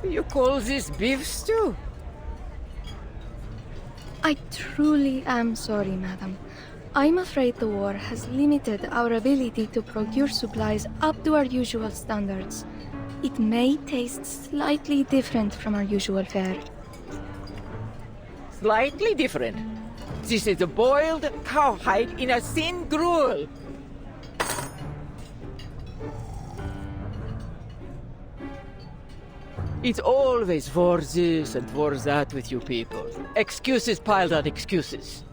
You call this beef stew? I truly am sorry, madam. I'm afraid the war has limited our ability to procure supplies up to our usual standards. It may taste slightly different from our usual fare. Slightly different. This is a boiled cowhide in a thin gruel. It's always for this and for that with you people. Excuses piled on excuses.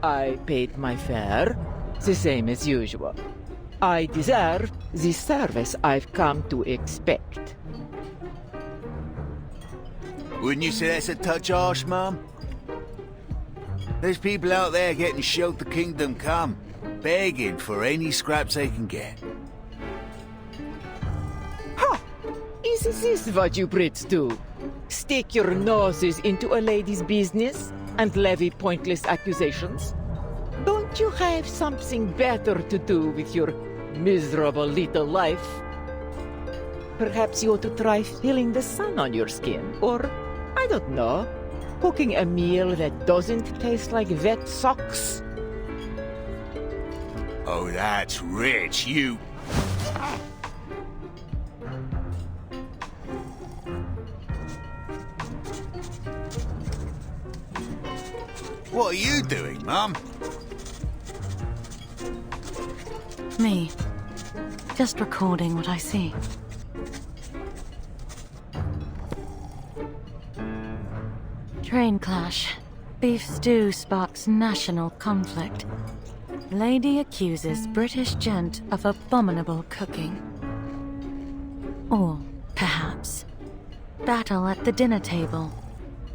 I paid my fare, the same as usual. I deserve the service I've come to expect. Wouldn't you say that's a touch harsh, Mum? There's people out there getting showed the kingdom come, begging for any scraps they can get. Ha! Is this what you Brits do? Stick your noses into a lady's business and levy pointless accusations? Don't you have something better to do with your miserable little life? Perhaps you ought to try feeling the sun on your skin, or, I don't know, cooking a meal that doesn't taste like wet socks. Oh, that's rich, you... What are you doing, Mum? Me. Just recording what I see. Train clash. Beef stew sparks national conflict. Lady accuses British gent of abominable cooking. Or, perhaps, battle at the dinner table.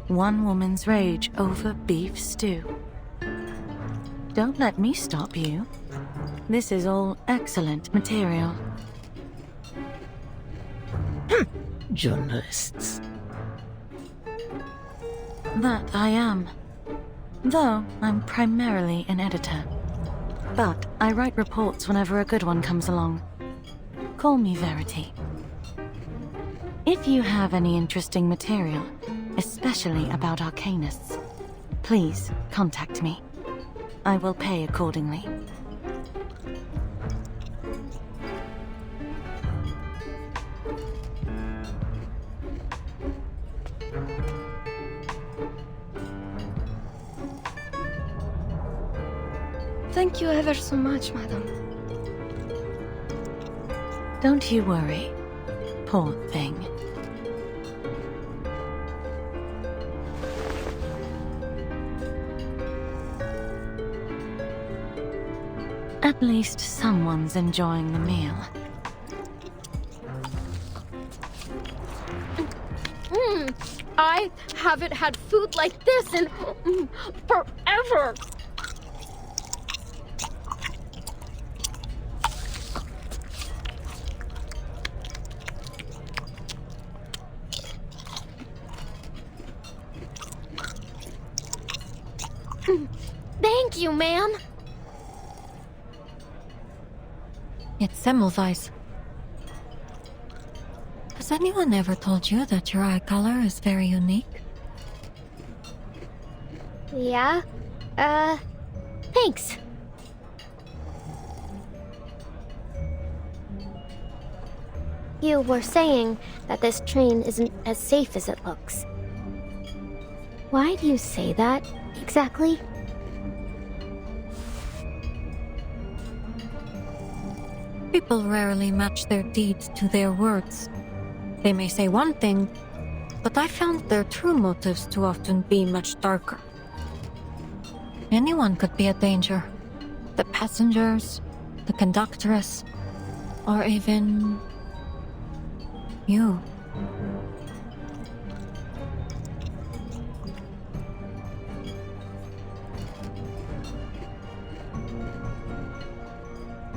One woman's rage over beef stew. Don't let me stop you. This is all excellent material. Journalists. That I am. Though I'm primarily an editor. But I write reports whenever a good one comes along. Call me Verity. If you have any interesting material, especially about arcanists, please contact me. I will pay accordingly. Thank you ever so much, madam. Don't you worry. Poor thing. At least someone's enjoying the meal. I haven't had food like this in forever. Thank you, ma'am. It's Semmelweis. Has anyone ever told you that your eye color is very unique? Yeah? Thanks. You were saying that this train isn't as safe as it looks. Why do you say that, exactly? People rarely match their deeds to their words. They may say one thing, but I found their true motives to often be much darker. Anyone could be a danger. The passengers, the conductress, or even... you.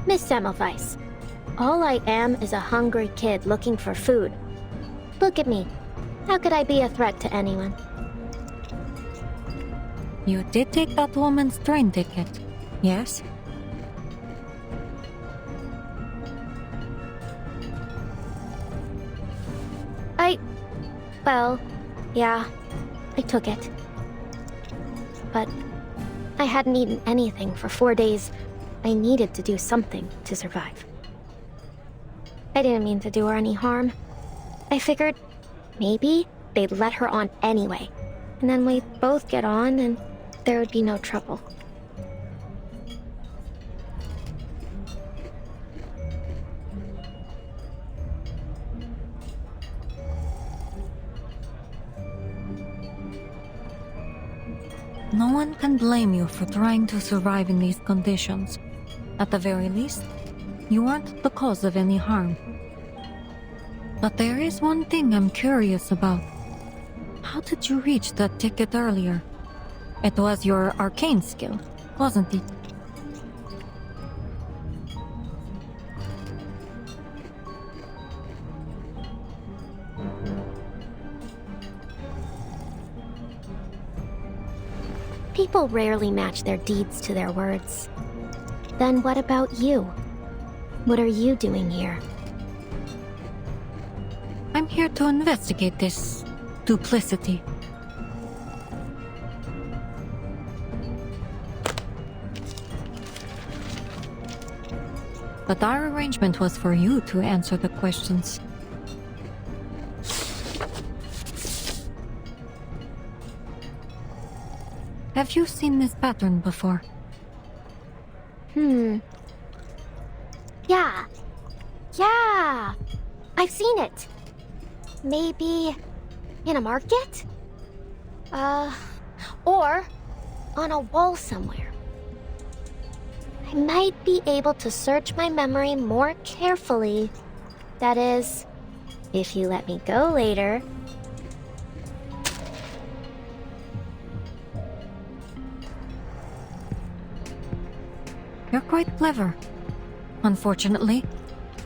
Miss Semmelweis, all I am is a hungry kid looking for food. Look at me. How could I be a threat to anyone? You did take that woman's train ticket, yes? Well, yeah, I took it. But I hadn't eaten anything for 4 days. I needed to do something to survive. I didn't mean to do her any harm. I figured maybe they'd let her on anyway, and then we'd both get on and there would be no trouble. No one can blame you for trying to survive in these conditions. At the very least, you weren't the cause of any harm. But there is one thing I'm curious about. How did you reach that ticket earlier? It was your arcane skill, wasn't it? People rarely match their deeds to their words. Then what about you? What are you doing here? I'm here to investigate this duplicity. But our arrangement was for you to answer the questions. Have you seen this pattern before? Yeah. I've seen it. Maybe in a market? Or on a wall somewhere. I might be able to search my memory more carefully. That is, if you let me go later. You're quite clever. Unfortunately,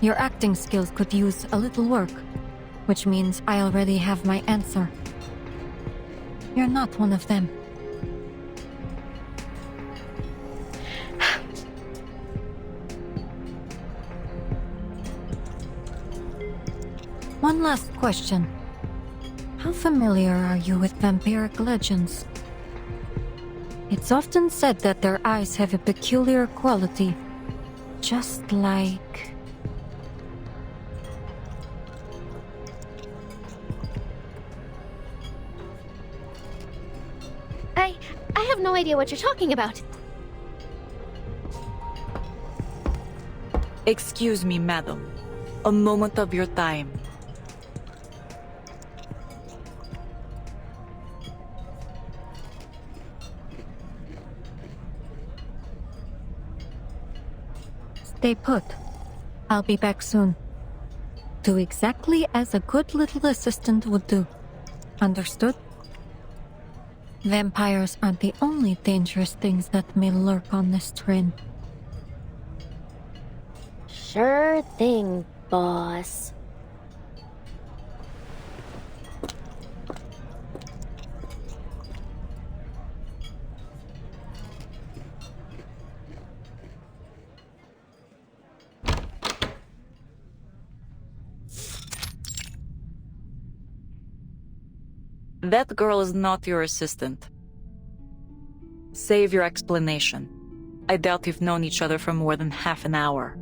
your acting skills could use a little work, which means I already have my answer. You're not one of them. One last question. How familiar are you with vampiric legends? It's often said that their eyes have a peculiar quality, just like... I have no idea what you're talking about. Excuse me, madam. A moment of your time. Stay put. I'll be back soon. Do exactly as a good little assistant would do. Understood? Vampires aren't the only dangerous things that may lurk on this train. Sure thing, boss. That girl is not your assistant. Save your explanation. I doubt you've known each other for more than half an hour.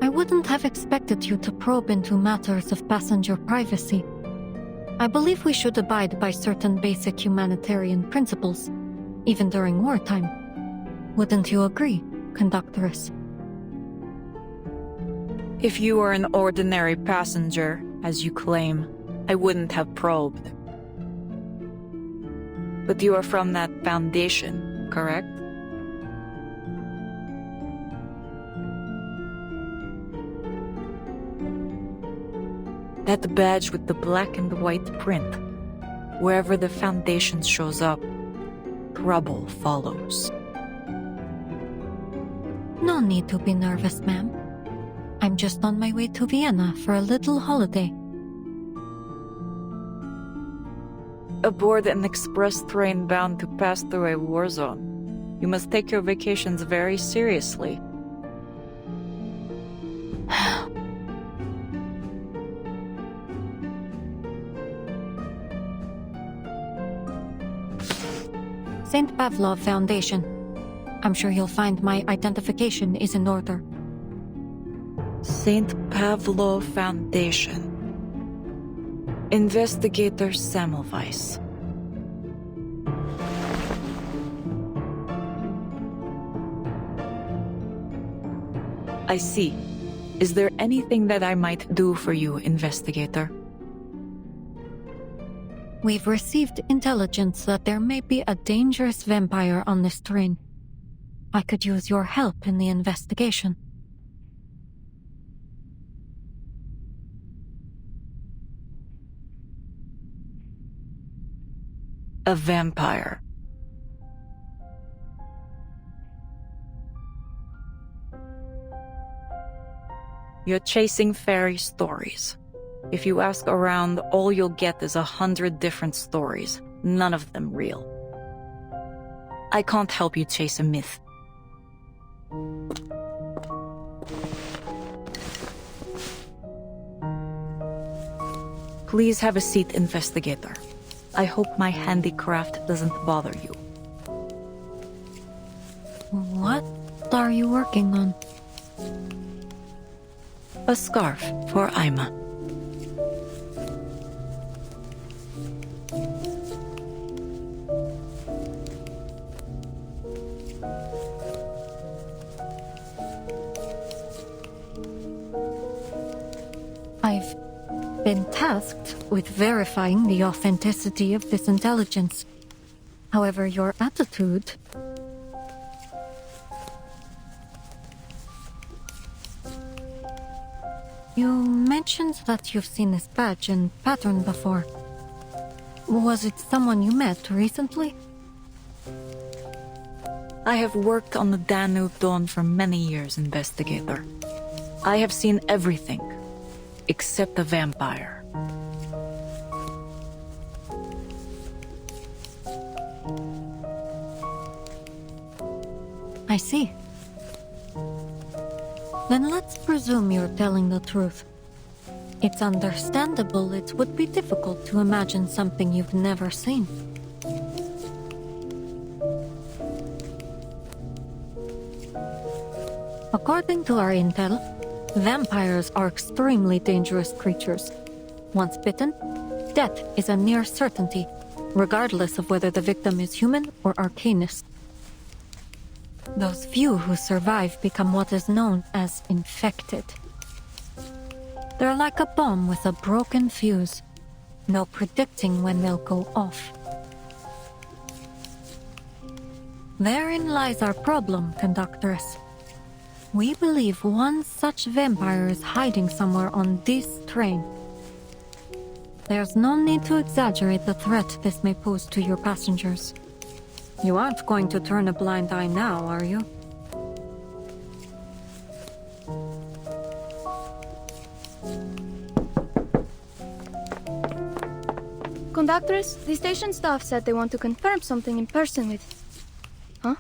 I wouldn't have expected you to probe into matters of passenger privacy. I believe we should abide by certain basic humanitarian principles, even during wartime. Wouldn't you agree, Conductress? If you were an ordinary passenger, as you claim, I wouldn't have probed. But you are from that Foundation, correct? That badge with the black and white print. Wherever the Foundation shows up, trouble follows. No need to be nervous, ma'am. I'm just on my way to Vienna for a little holiday. Aboard an express train bound to pass through a war zone. You must take your vacations very seriously. St. Pavlov Foundation. I'm sure you'll find my identification is in order. St. Pavlov Foundation. Investigator Semmelweis. I see. Is there anything that I might do for you, Investigator? We've received intelligence that there may be a dangerous vampire on this train. I could use your help in the investigation. A vampire. You're chasing fairy stories. If you ask around, all you'll get is 100 different stories, none of them real. I can't help you chase a myth. Please have a seat, Investigator. I hope my handicraft doesn't bother you. What are you working on? A scarf for Aima. I've been tasked with verifying the authenticity of this intelligence. However, your attitude... You mentioned that you've seen this badge and pattern before. Was it someone you met recently? I have worked on the Danube Dawn for many years, Investigator. I have seen everything, except a vampire. I see. Then let's presume you're telling the truth. It's understandable it would be difficult to imagine something you've never seen. According to our intel, vampires are extremely dangerous creatures. Once bitten, death is a near certainty, regardless of whether the victim is human or arcanist. Those few who survive become what is known as infected. They're like a bomb with a broken fuse. No predicting when they'll go off. Therein lies our problem, Conductress. We believe one such vampire is hiding somewhere on this train. There's no need to exaggerate the threat this may pose to your passengers. You aren't going to turn a blind eye now, are you? Conductress, the station staff said they want to confirm something in person with... Huh?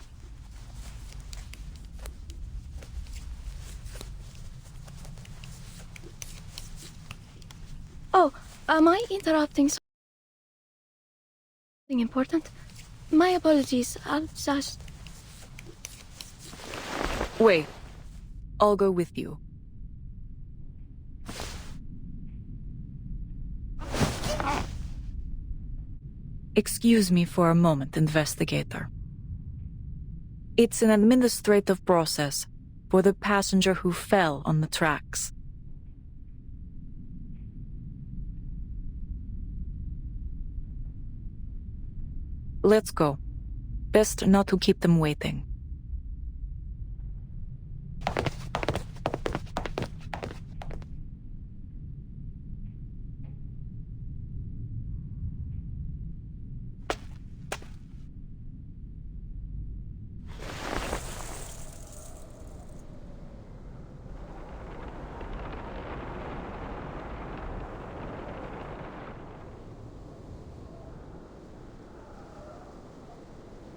Oh, am I interrupting something important? My apologies, I'll just... Wait. I'll go with you. Excuse me for a moment, Investigator. It's an administrative process for the passenger who fell on the tracks. Let's go. Best not to keep them waiting.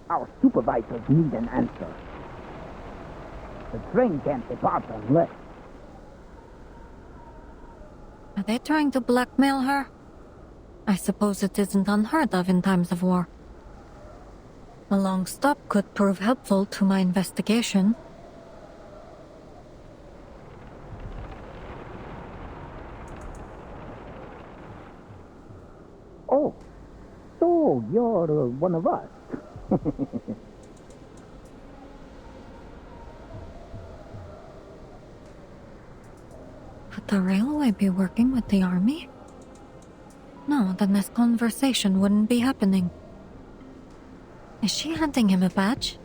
Our supervisors need an answer. The train can't depart unless... Are they trying to blackmail her? I suppose it isn't unheard of in times of war. A long stop could prove helpful to my investigation. Oh, so you're one of us. Would the railway be working with the army? No, then this conversation wouldn't be happening. Is she handing him a badge?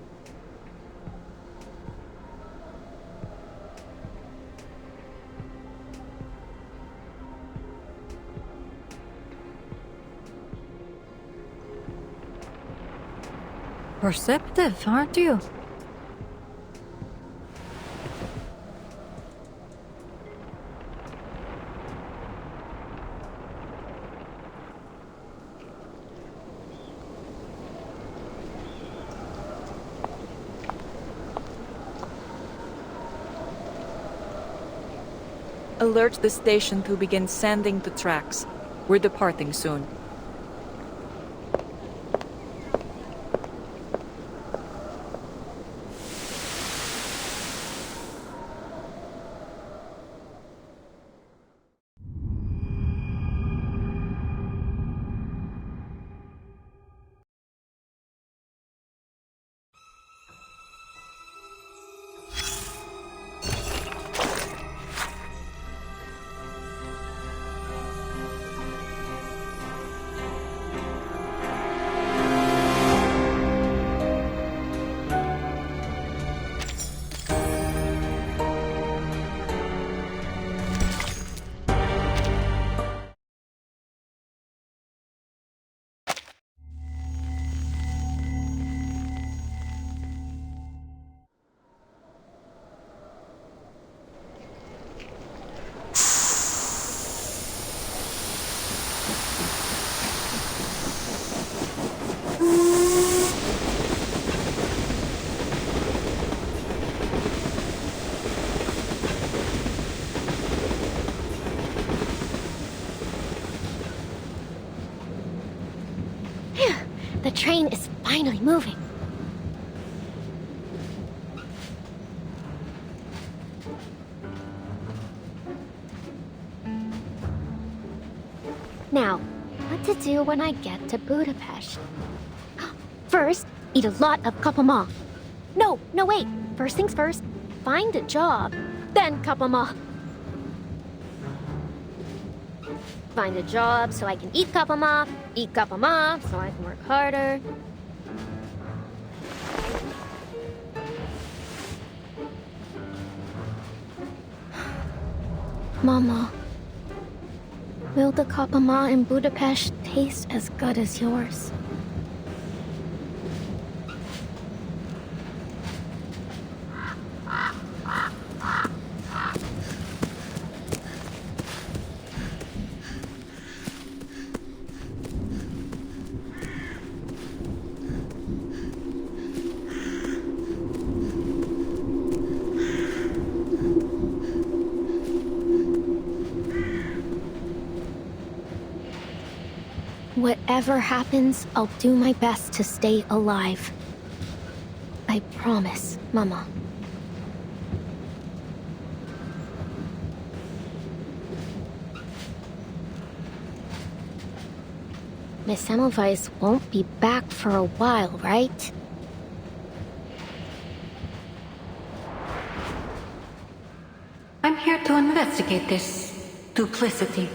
Perceptive, aren't you? Alert the station to begin sanding the tracks. We're departing soon. The train is finally moving. Now, what to do when I get to Budapest? First, eat a lot of kapama. No, wait. First things first, find a job, then kapama. Find a job so I can eat kapama so I can work harder. Mama, will the kapama in Budapest taste as good as yours? Whatever happens, I'll do my best to stay alive. I promise, Mama. Miss Semmelweis won't be back for a while, right? I'm here to investigate this duplicity.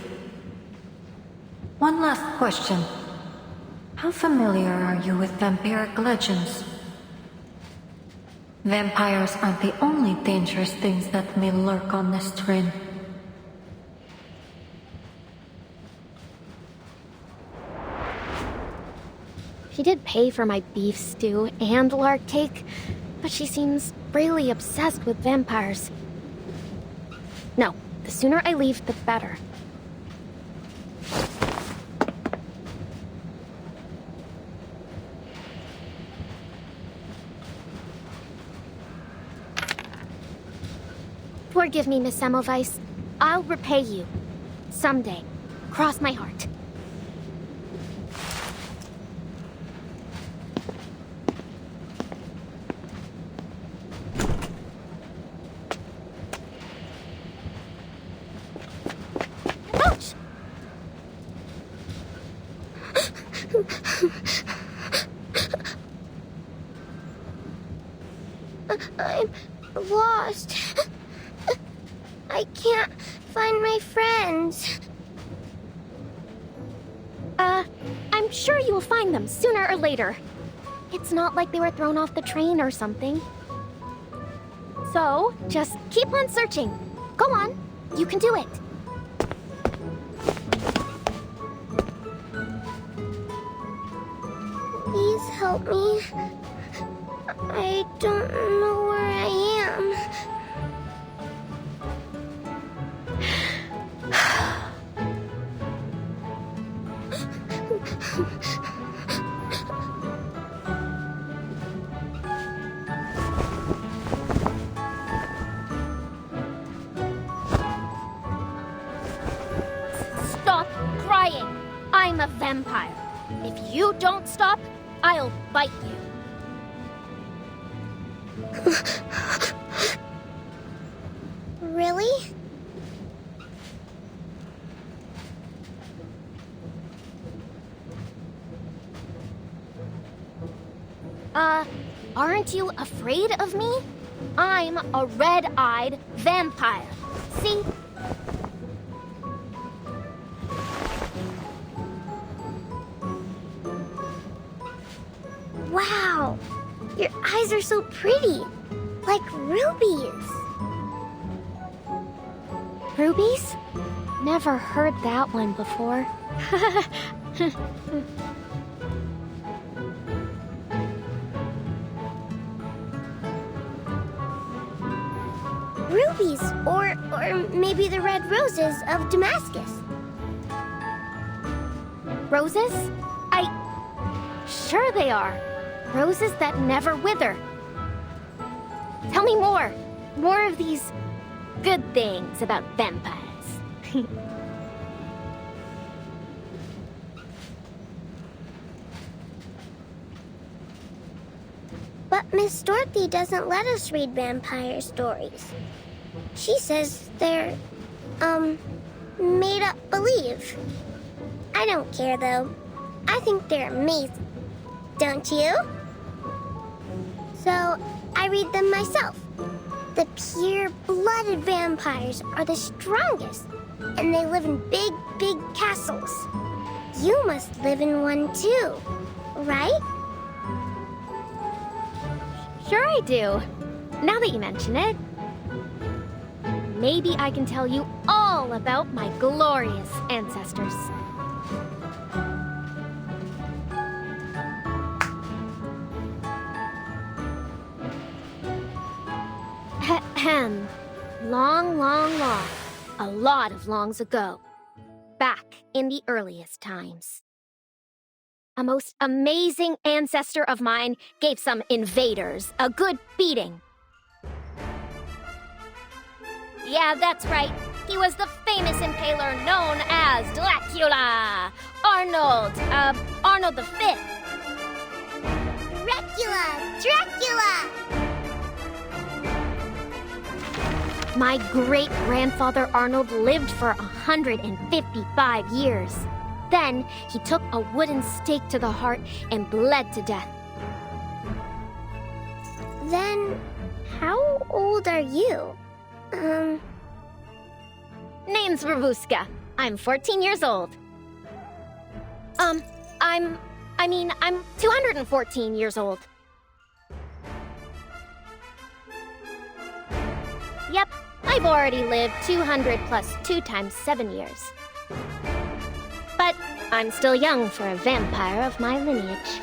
One last question. How familiar are you with vampiric legends? Vampires aren't the only dangerous things that may lurk on this train. She did pay for my beef stew and lark cake, but she seems really obsessed with vampires. No, the sooner I leave, the better. Forgive me, Miss Semmelweis. I'll repay you. Someday. Cross my heart. Ouch! I'm lost. I can't find my friends. I'm sure you'll find them sooner or later. It's not like they were thrown off the train or something. So, just keep on searching. Go on. You can do it. Please help me. I don't know where I am. Stop crying. I'm a vampire. If you don't stop, I'll bite you. Really? Aren't you afraid of me? I'm a red-eyed vampire. See? Wow! Your eyes are so pretty. Like rubies. Rubies? Never heard that one before. Rubies, or maybe the red roses of Damascus. Roses? Sure they are. Roses that never wither. Tell me more. More of these good things about vampires. But Miss Dorothy doesn't let us read vampire stories. She says they're, made up believe. I don't care, though. I think they're amazing. Don't you? So, I read them myself. The pure-blooded vampires are the strongest, and they live in big, big castles. You must live in one, too, right? Sure I do. Now that you mention it. Maybe I can tell you all about my glorious ancestors. Ahem. Long, long, long. A lot of longs ago. Back in the earliest times. A most amazing ancestor of mine gave some invaders a good beating. Yeah, that's right. He was the famous impaler known as Dracula. Arnold the Fifth. Dracula! My great-grandfather Arnold lived for 155 years. Then, he took a wooden stake to the heart and bled to death. Then, how old are you? Name's Ravuska. I'm 14 years old. I'm 214 years old. Yep, I've already lived 200 plus 2 times 7 years. But I'm still young for a vampire of my lineage.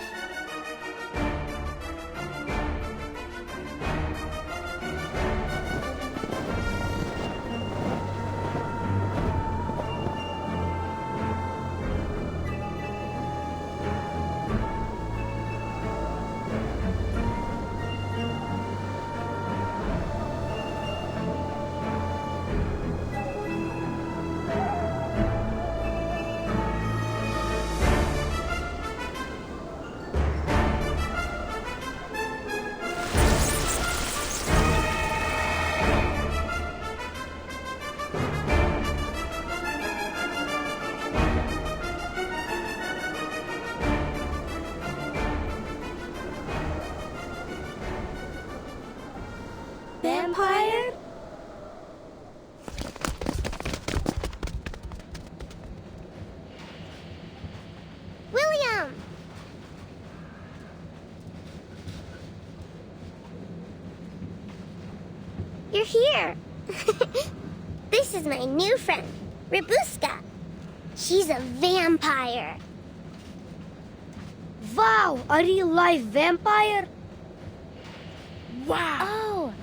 vampire? William! You're here. This is my new friend, Rabuska. She's a vampire. Wow, a real life vampire? Wow! Oh,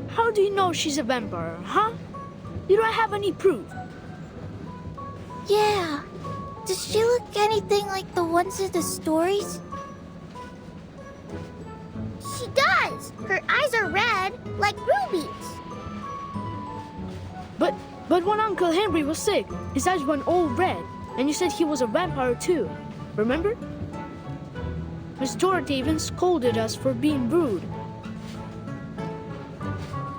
How do you know she's a vampire, huh? You don't have any proof. yeah. Does she look anything like the ones in the stories? She does! Her eyes are red, like rubies. But when Uncle Henry was sick, his eyes went all red, and you said he was a vampire too. Remember? Miss Dorothy even scolded us for being rude.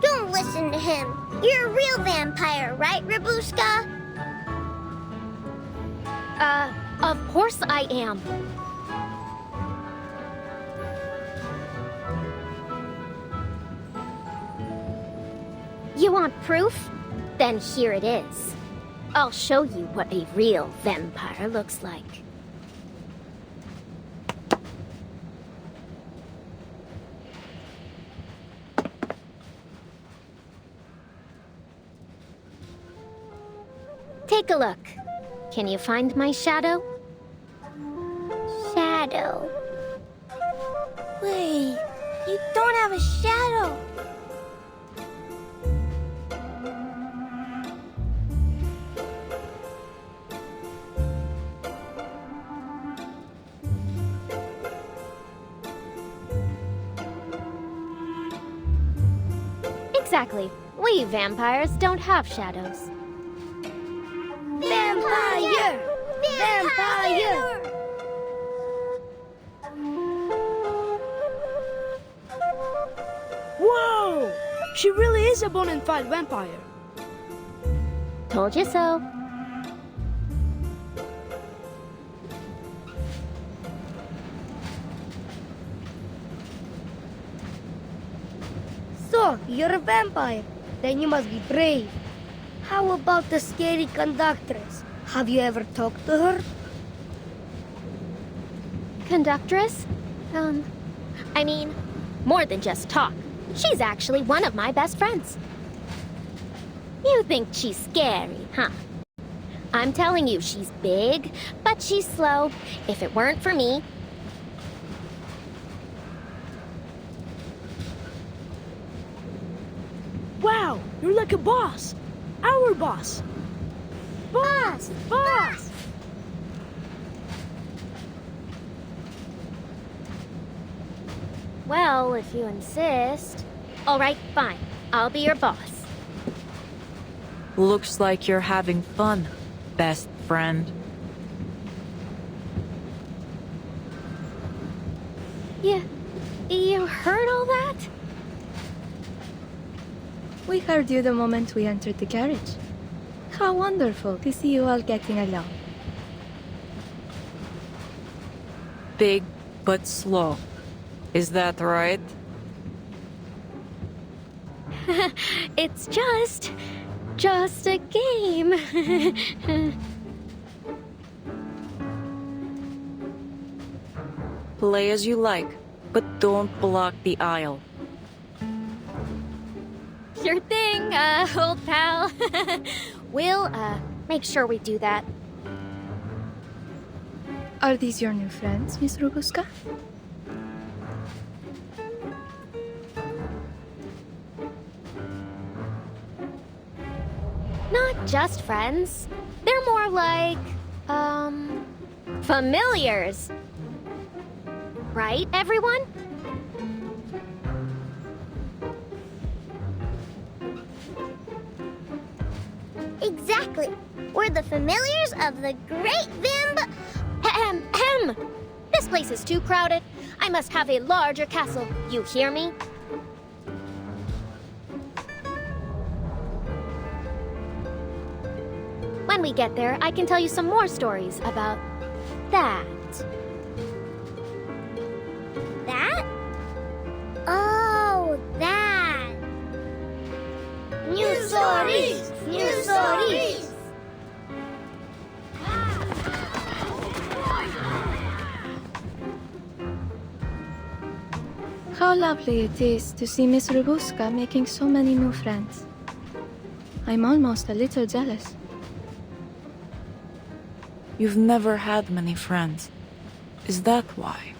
Don't listen to him. You're a real vampire, right, Rabuska? Of course I am. You want proof? Then here it is. I'll show you what a real vampire looks like. Take a look. Can you find my shadow? Shadow. Wait, you don't have a shadow. Exactly. We vampires don't have shadows. Vampire! Vampire! Whoa! She really is a bona fide vampire. Told you so. So, you're a vampire. Then you must be brave. How about the scary conductress? Have you ever talked to her? Conductress? I mean, more than just talk. She's actually one of my best friends. You think she's scary, huh? I'm telling you, she's big, but she's slow. If it weren't for me... Wow, you're like a boss. Our boss. Boss! Boss! Well, if you insist. All right, fine. I'll be your boss. Looks like you're having fun, best friend. You heard all that? We heard you the moment we entered the carriage. How wonderful to see you all getting along. Big but slow. Is that right? It's just a game. Play as you like, but don't block the aisle. Sure thing, old pal. We'll, make sure we do that. Are these your new friends, Miss Rabuska? Not just friends. They're more like, familiars. Right, everyone? Exactly. We're the familiars of the great Vimb. Ahem. This place is too crowded. I must have a larger castle. You hear me? When we get there, I can tell you some more stories about that. How lovely it is to see Miss Robuska making so many new friends. I'm almost a little jealous. You've never had many friends. Is that why?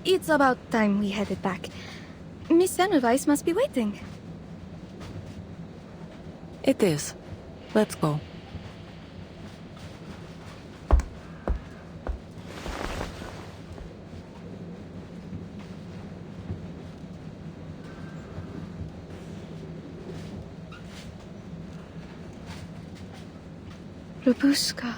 It's about time we headed back. Miss Semmelweis must be waiting. It is. Let's go. Robuska.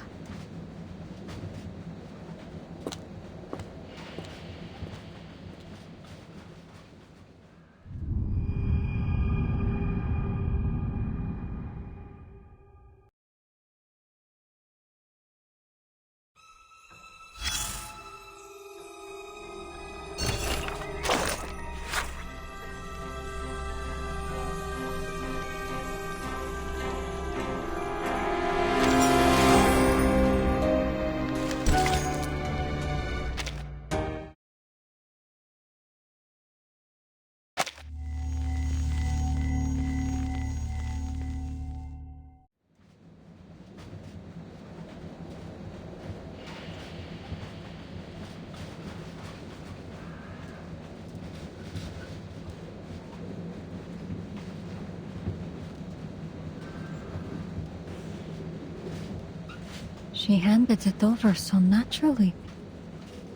She handed it over so naturally,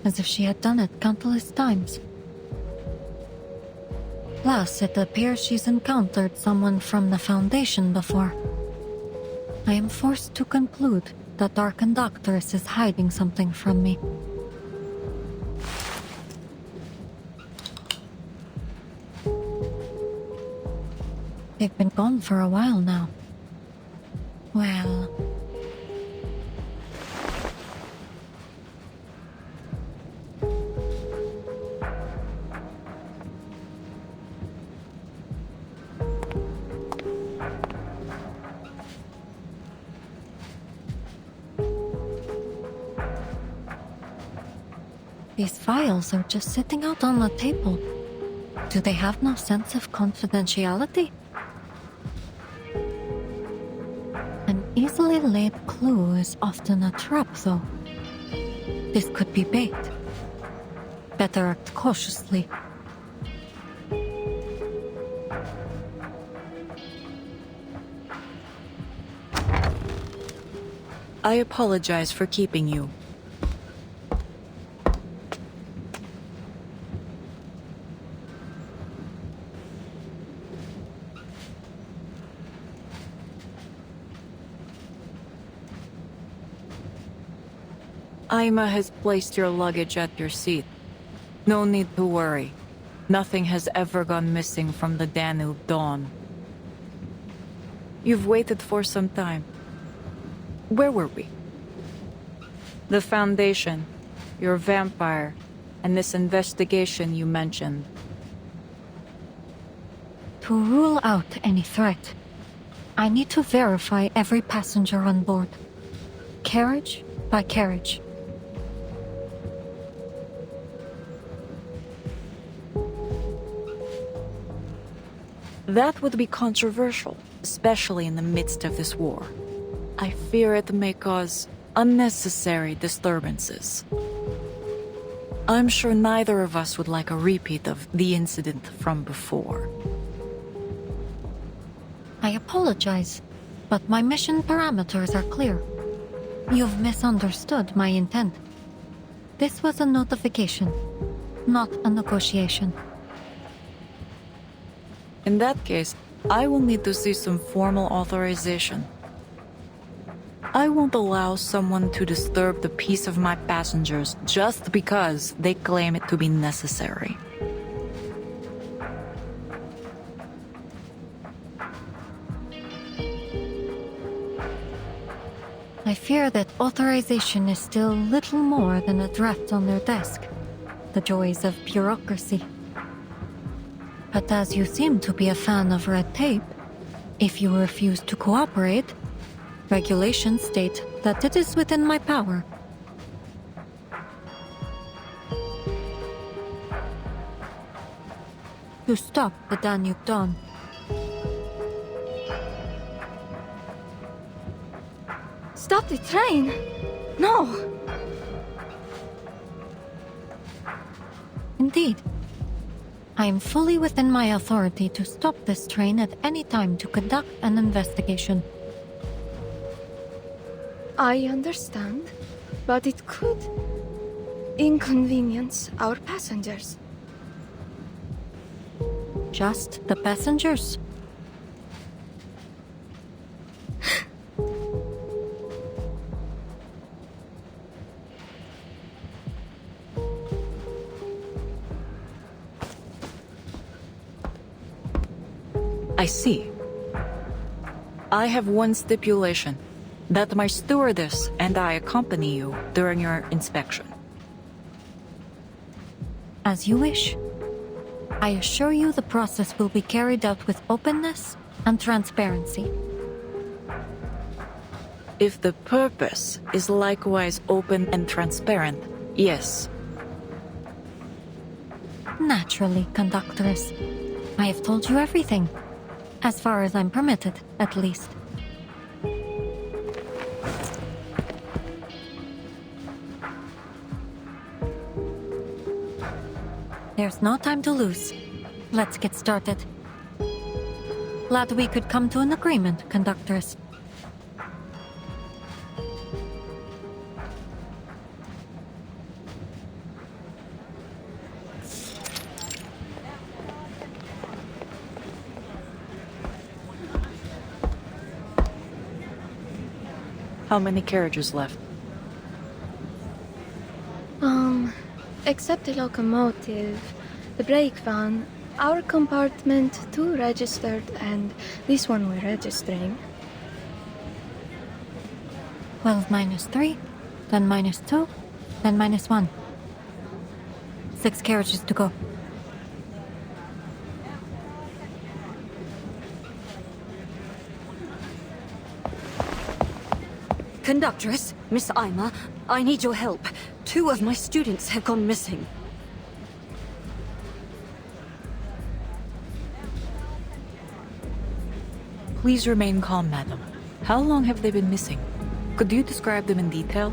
as if she had done it countless times. Plus, it appears she's encountered someone from the Foundation before. I am forced to conclude that our conductress is hiding something from me. They've been gone for a while now. Well... These files are just sitting out on the table. Do they have no sense of confidentiality? An easily laid clue is often a trap, though. This could be bait. Better act cautiously. I apologize for keeping you. Aima has placed your luggage at your seat. No need to worry. Nothing has ever gone missing from the Danube Dawn. You've waited for some time. Where were we? The Foundation, your vampire, and this investigation you mentioned. To rule out any threat, I need to verify every passenger on board. Carriage by carriage. That would be controversial, especially in the midst of this war. I fear it may cause unnecessary disturbances. I'm sure neither of us would like a repeat of the incident from before. I apologize, but my mission parameters are clear. You've misunderstood my intent. This was a notification, not a negotiation. In that case, I will need to see some formal authorization. I won't allow someone to disturb the peace of my passengers just because they claim it to be necessary. I fear that authorization is still little more than a draft on their desk. The joys of bureaucracy. But as you seem to be a fan of red tape, If you refuse to cooperate, regulations state that it is within my power. To stop the Danube Dawn. Stop the train! No! Indeed. I am fully within my authority to stop this train at any time to conduct an investigation. I understand, but it could inconvenience our passengers. Just the passengers? I see. I have one stipulation. That my stewardess and I accompany you during your inspection. As you wish. I assure you the process will be carried out with openness and transparency. If the purpose is likewise open and transparent, yes. Naturally, Conductress. I have told you everything. As far as I'm permitted, at least. There's no time to lose. Let's get started. Glad we could come to an agreement, Conductress. How many carriages left? Except the locomotive, the brake van, our compartment 2 registered, and this one we're registering. 12 minus 3, then minus 2, then minus 1. 6 carriages to go. Conductress, Miss Ima, I need your help. 2 of my students have gone missing. Please remain calm, madam. How long have they been missing? Could you describe them in detail?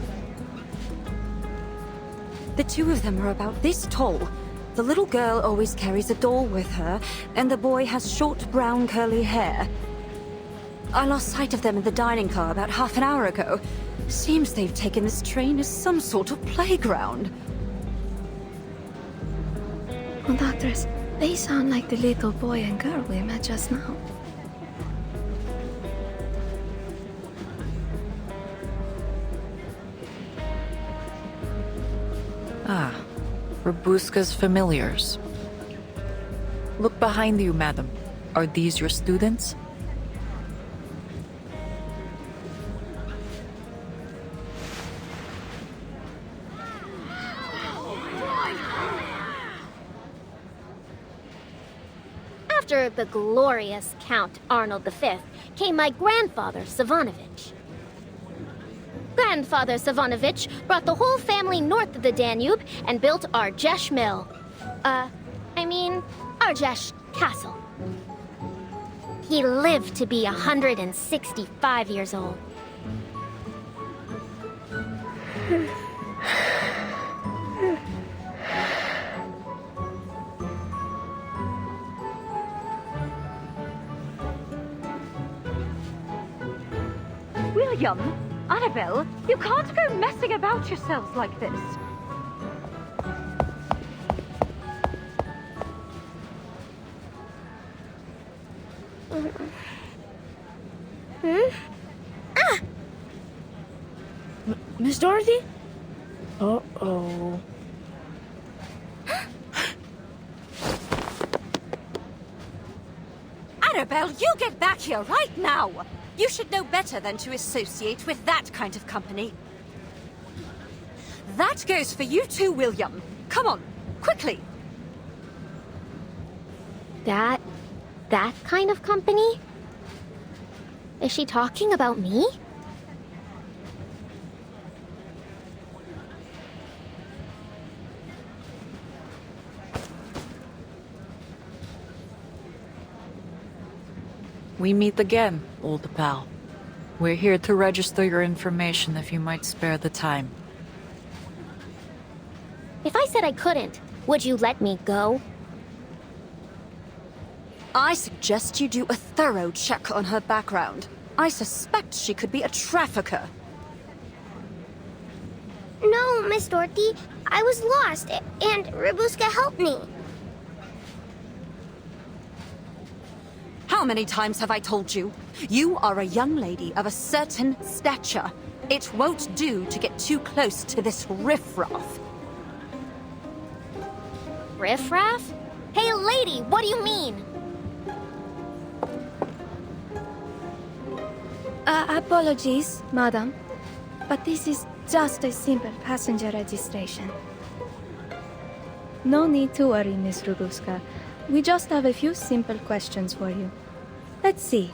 The 2 of them are about this tall. The little girl always carries a doll with her, and the boy has short brown curly hair. I lost sight of them in the dining car about half an hour ago. Seems they've taken this train as some sort of playground. Conductress, they sound like the little boy and girl we met just now. Ah, Robuska's familiars. Look behind you, madam. Are these your students? After the glorious Count Arnold V came my grandfather, Savanovich. Grandfather Savanovich brought the whole family north of the Danube and built Argesh Mill. Argesh Castle. He lived to be 165 years old. William, Annabelle, you can't go messing about yourselves like this. Miss Dorothy? Uh-oh. Annabelle, you get back here right now! You should know better than to associate with that kind of company. That goes for you too, William. Come on, quickly. That kind of company? Is she talking about me? We meet again, old pal. We're here to register your information if you might spare the time. If I said I couldn't, would you let me go? I suggest you do a thorough check on her background. I suspect she could be a trafficker. No, Miss Dorothy. I was lost, and Rabuska helped me. How many times have I told you? You are a young lady of a certain stature. It won't do to get too close to this riffraff. Riffraff? Hey, lady, what do you mean? Apologies, madam, but this is just a simple passenger registration. No need to worry, Miss Rabuska. We just have a few simple questions for you. Let's see.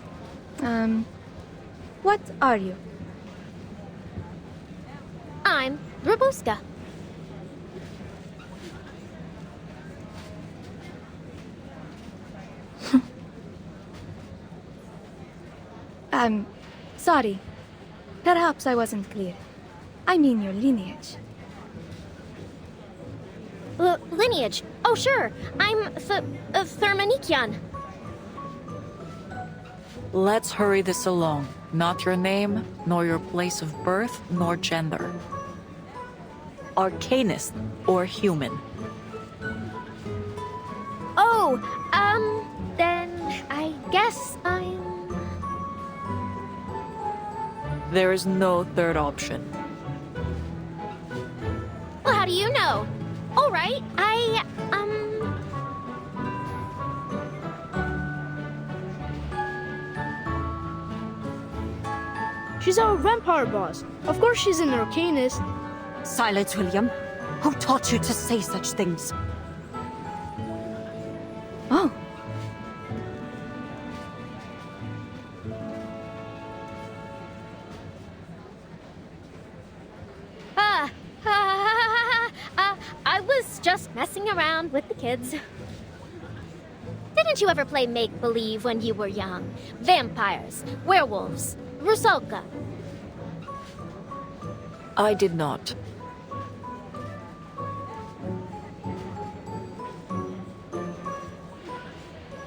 What are you? I'm Rabuska. Sorry. Perhaps I wasn't clear. I mean your lineage. Lineage? Oh, sure. I'm Thermanikian. Let's hurry this along. Not your name, nor your place of birth, nor gender. Arcanist or human? Oh, then I guess I'm... There is no third option. Well, how do you know? All right, She's our vampire boss. Of course she's an arcanist. Silence, William. Who taught you to say such things? Oh. I was just messing around with the kids. Didn't you ever play make-believe when you were young? Vampires, werewolves, Rusalka. I did not.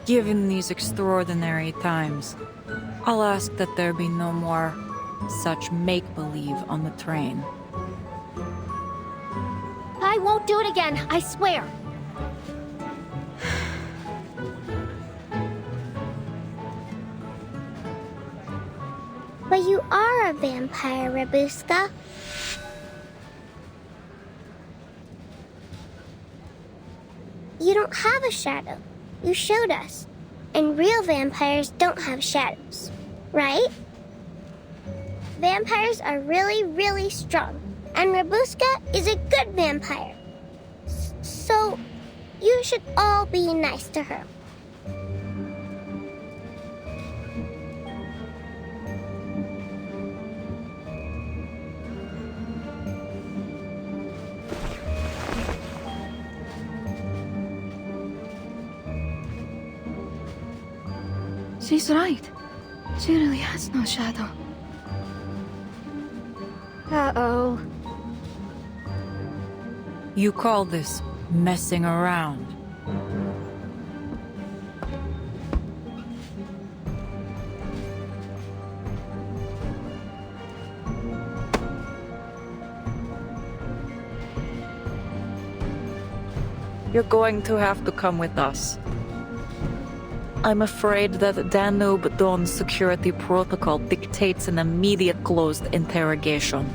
Given these extraordinary times, I'll ask that there be no more such make-believe on the train. I won't do it again, I swear. But you are a vampire, Rabuska. You don't have a shadow. You showed us. And real vampires don't have shadows, right? Vampires are really, really strong. And Rabuska is a good vampire. So, you should all be nice to her. She's right. She really has no shadow. Uh-oh. You call this messing around? You're going to have to come with us. I'm afraid that Danube Dawn's security protocol dictates an immediate closed interrogation.